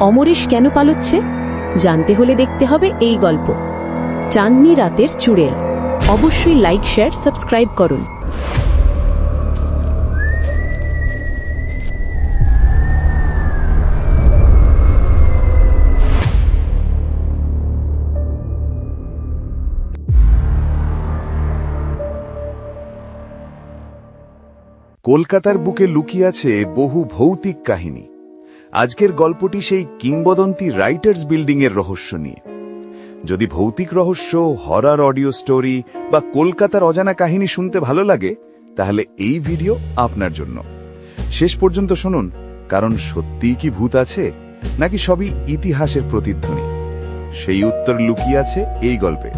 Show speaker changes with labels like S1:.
S1: অমরেশ কেন পালাচ্ছে জানতে হলে দেখতে হবে এই গল্প চাঁদনি রাতের চুড়েল। অবশ্যই লাইক, শেয়ার, সাবস্ক্রাইব করুন।
S2: কলকাতার বুকে লুকিয়ে আছে বহু ভৌতিক কাহিনী। আজকের গল্পটি সেই কিংবদন্তি রাইটার্স বিল্ডিং এর রহস্য নিয়ে। যদি ভৌতিক রহস্য, হরর অডিও স্টোরি বা কলকাতার অজানা কাহিনী শুনতে ভালো লাগে, তাহলে এই ভিডিও আপনার জন্য। শেষ পর্যন্ত শুনুন, কারণ সত্যিই কি ভূত আছে নাকি সবই ইতিহাসের প্রতিধ্বনি, সেই উত্তর লুকিয়ে আছে এই গল্পে।